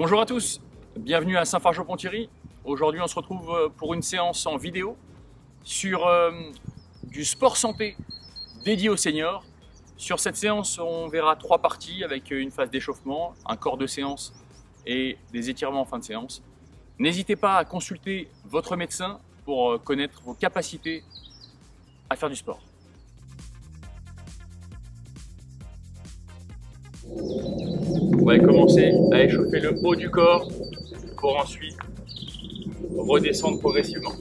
Bonjour à tous, bienvenue à Saint-Fargeau-Pont-Thierry. Aujourd'hui on se retrouve pour une séance en vidéo sur du sport santé dédié aux seniors. Sur cette séance on verra 3 parties avec une phase d'échauffement, un corps de séance et des étirements en fin de séance. N'hésitez pas à consulter votre médecin pour connaître vos capacités à faire du sport. On va commencer à échauffer le haut du corps pour ensuite redescendre progressivement.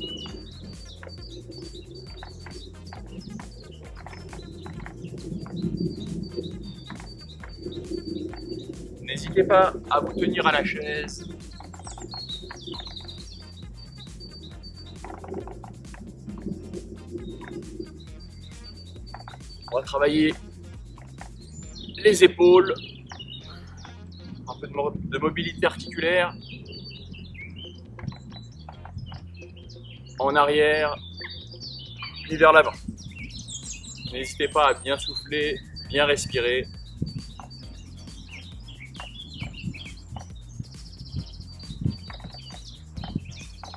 N'hésitez pas à vous tenir à la chaise. On va travailler les épaules, un peu de mobilité articulaire, en arrière, puis vers l'avant. N'hésitez pas à bien souffler, bien respirer.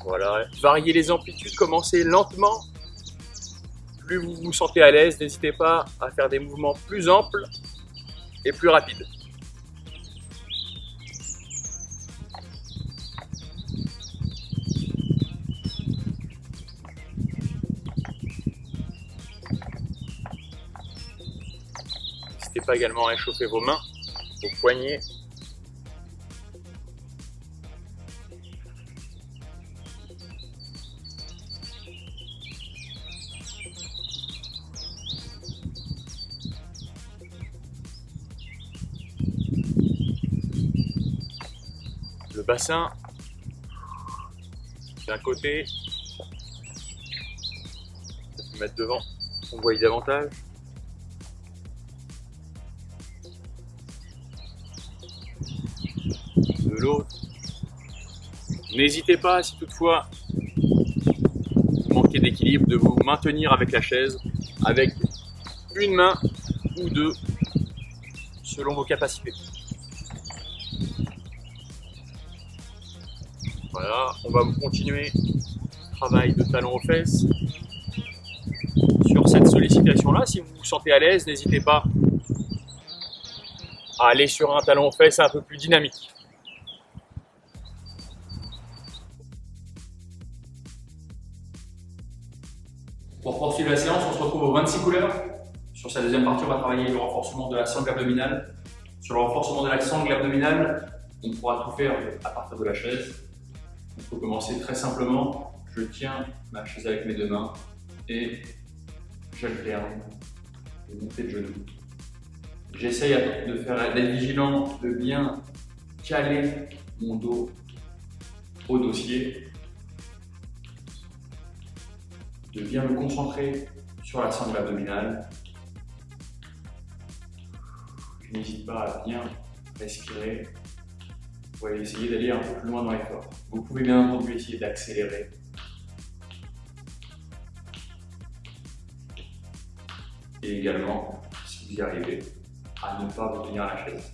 Voilà, variez les amplitudes, commencez lentement. Plus vous vous sentez à l'aise, n'hésitez pas à faire des mouvements plus amples et plus rapides. N'hésitez pas également à échauffer vos mains, vos poignets. Le bassin d'un côté, je vais mettre devant, on voit davantage. De l'autre. N'hésitez pas, si toutefois vous manquez d'équilibre, de vous maintenir avec la chaise, avec une main ou deux, selon vos capacités. Voilà, on va continuer le travail de talon aux fesses. Sur cette sollicitation-là, si vous vous sentez à l'aise, n'hésitez pas à aller sur un talon aux fesses un peu plus dynamique. Pour poursuivre la séance, on se retrouve aux 26 couleurs. Sur cette deuxième partie, on va travailler le renforcement de la sangle abdominale. Sur le renforcement de la sangle abdominale, on pourra tout faire à partir de la chaise. On peut commencer très simplement. Je tiens ma chaise avec mes deux mains et j'alterne les montées de genoux. J'essaye d'être vigilant, de bien caler mon dos au dossier, de bien me concentrer sur la sangle abdominale. Je n'hésite pas à bien respirer. Vous pouvez essayer d'aller un peu plus loin dans l'effort. Vous pouvez bien entendu essayer d'accélérer. Et également, si vous y arrivez, à ne pas vous tenir à la chaise.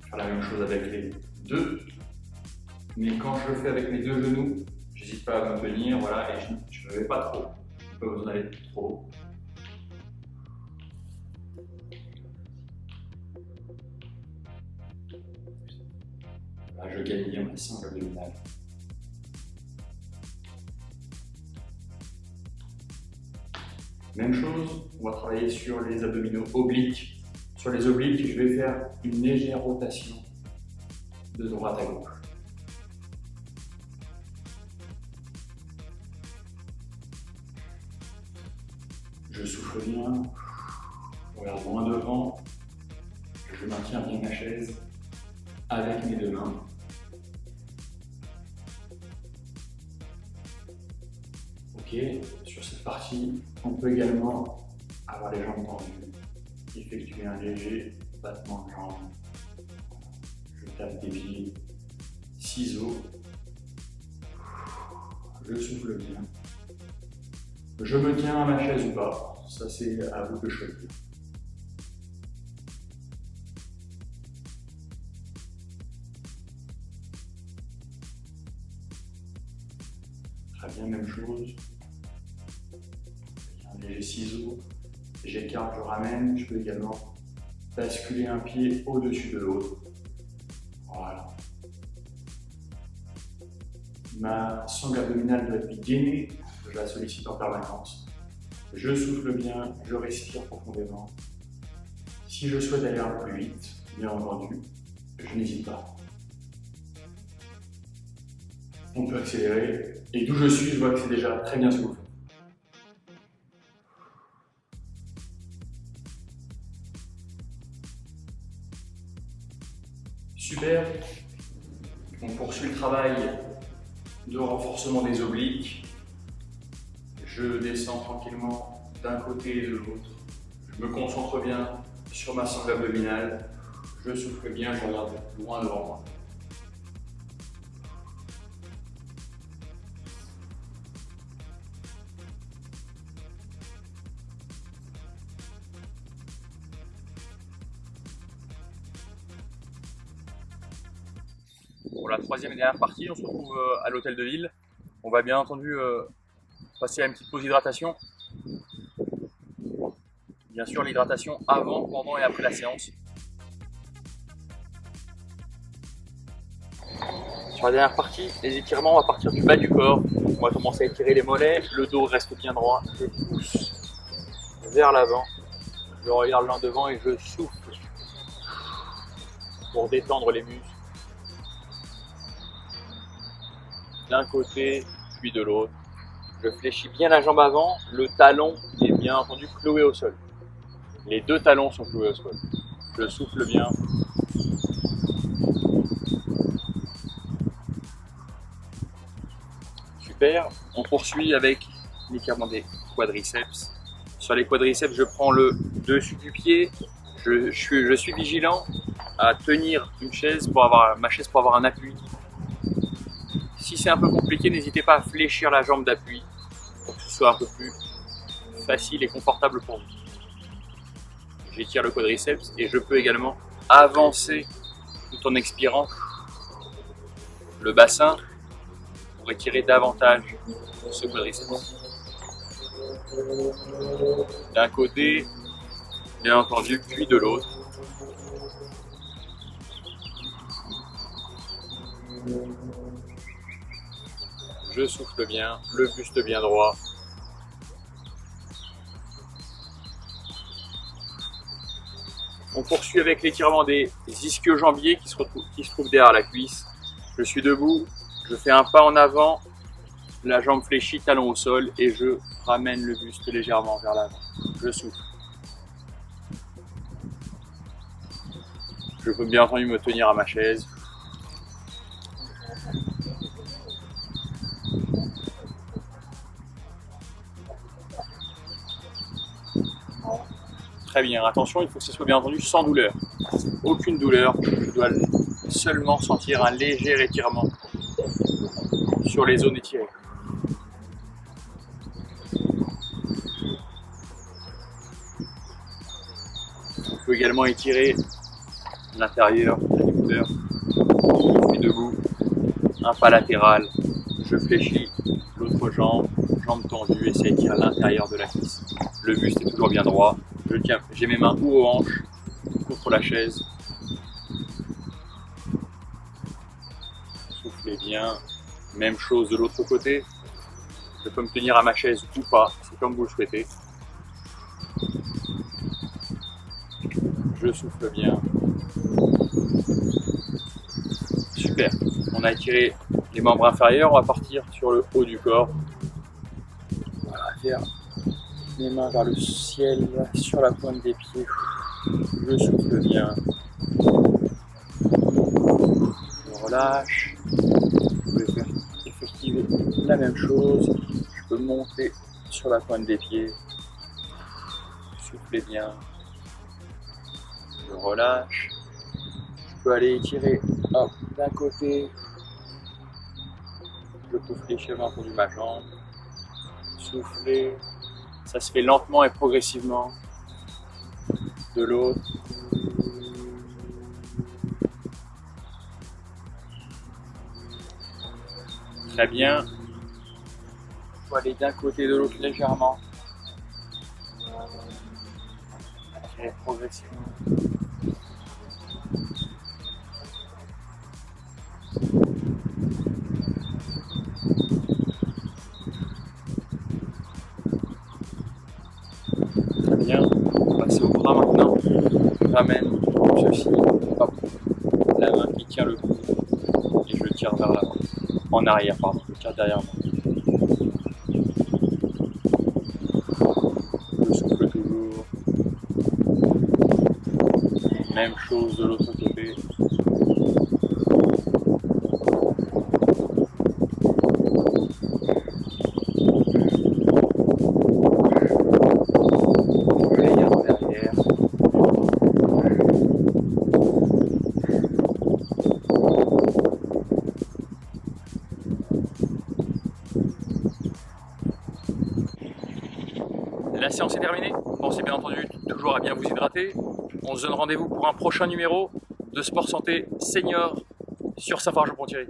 Faire la même chose avec les deux. Mais quand je le fais avec mes deux genoux, j'hésite pas à me tenir, voilà, et je ne vais pas trop. Je n'ai pas besoin d'aller trop haut. Là, je gagne bien ma sangle abdominale. Même chose, on va travailler sur les abdominaux obliques. Sur les obliques, je vais faire une légère rotation de droite à gauche. Je souffle bien, je regarde loin devant, je maintiens bien ma chaise avec mes deux mains. Ok, sur cette partie, on peut également avoir les jambes tendues, effectuer un léger battement de jambes. Je tape des pieds, ciseaux, je souffle bien. Je me tiens à ma chaise ou pas, ça c'est à vous de choisir. Très bien, même chose. Un léger ciseau. J'écarte, je ramène. Je peux également basculer un pied au-dessus de l'autre. Voilà. Ma sangle abdominale doit être gainée. Je la sollicite en permanence. Je souffle bien, je respire profondément. Si je souhaite aller un peu plus vite, bien entendu, je n'hésite pas. On peut accélérer. Et d'où je suis, je vois que c'est déjà très bien ce que vous faites. Super. On poursuit le travail de renforcement des obliques. Je descends tranquillement d'un côté et de l'autre. Je me concentre bien sur ma sangle abdominale. Je souffle bien, je regarde loin devant moi. Pour la troisième et dernière partie, on se retrouve à l'hôtel de ville. On va bien entendu passer à une petite pause d'hydratation. Bien sûr, l'hydratation avant, pendant et après la séance. Sur la dernière partie, les étirements, on va partir du bas du corps. On va commencer à étirer les mollets, le dos reste bien droit. Je pousse vers l'avant, je regarde l'en devant et je souffle pour détendre les muscles. D'un côté, puis de l'autre. Je fléchis bien la jambe avant, le talon est bien entendu cloué au sol. Les deux talons sont cloués au sol. Je souffle bien. Super. On poursuit avec l'étirement des quadriceps. Sur les quadriceps, je prends le dessus du pied. Je suis vigilant à tenir une chaise ma chaise pour avoir un appui. Si c'est un peu compliqué, n'hésitez pas à fléchir la jambe d'appui pour que ce soit un peu plus facile et confortable pour vous. J'étire le quadriceps et je peux également avancer tout en expirant le bassin pour étirer davantage ce quadriceps. D'un côté, bien entendu, puis de l'autre. Je souffle bien, le buste bien droit. On poursuit avec l'étirement des ischio-jambiers qui se trouvent derrière la cuisse. Je suis debout, je fais un pas en avant, la jambe fléchie, talon au sol et je ramène le buste légèrement vers l'avant. Je souffle. Je peux bien entendu me tenir à ma chaise. Très bien, attention, il faut que ce soit bien entendu sans douleur. Aucune douleur, je dois seulement sentir un léger étirement sur les zones étirées. On peut également étirer l'intérieur de l'écouteur. Je suis debout, un pas latéral, je fléchis l'autre jambe, jambe tendue et ça étire l'intérieur de la cuisse. Le buste est toujours bien droit. J'ai mes mains ou aux hanches, contre la chaise. Soufflez bien. Même chose de l'autre côté. Je peux me tenir à ma chaise ou pas, c'est comme vous le souhaitez. Je souffle bien. Super. On a étiré les membres inférieurs. On va partir sur le haut du corps. Voilà, vers les mains vers le ciel, sur la pointe des pieds. Je souffle bien. Je relâche. Je vais faire effectiver la même chose. Je peux monter sur la pointe des pieds. Soufflez bien. Je relâche. Je peux aller étirer d'un côté. Je peux fléchir un peu de ma jambe. Souffler. Ça se fait lentement et progressivement. De l'autre. Très bien. faut aller d'un côté de l'autre légèrement. Et progressivement. Très bien. On va passer au bras maintenant. Je ramène ceci. Hop. La main qui tient le cou. Et je tire vers l'avant. En arrière, pardon. Je tire derrière moi. Je souffle toujours. Même chose de l'autre côté. Je les garde derrière. La séance est terminée. Pensez bien entendu toujours à bien vous hydrater. On se donne rendez-vous pour un prochain numéro de Sport Santé Senior sur Saint-Fargeau-Ponthierry.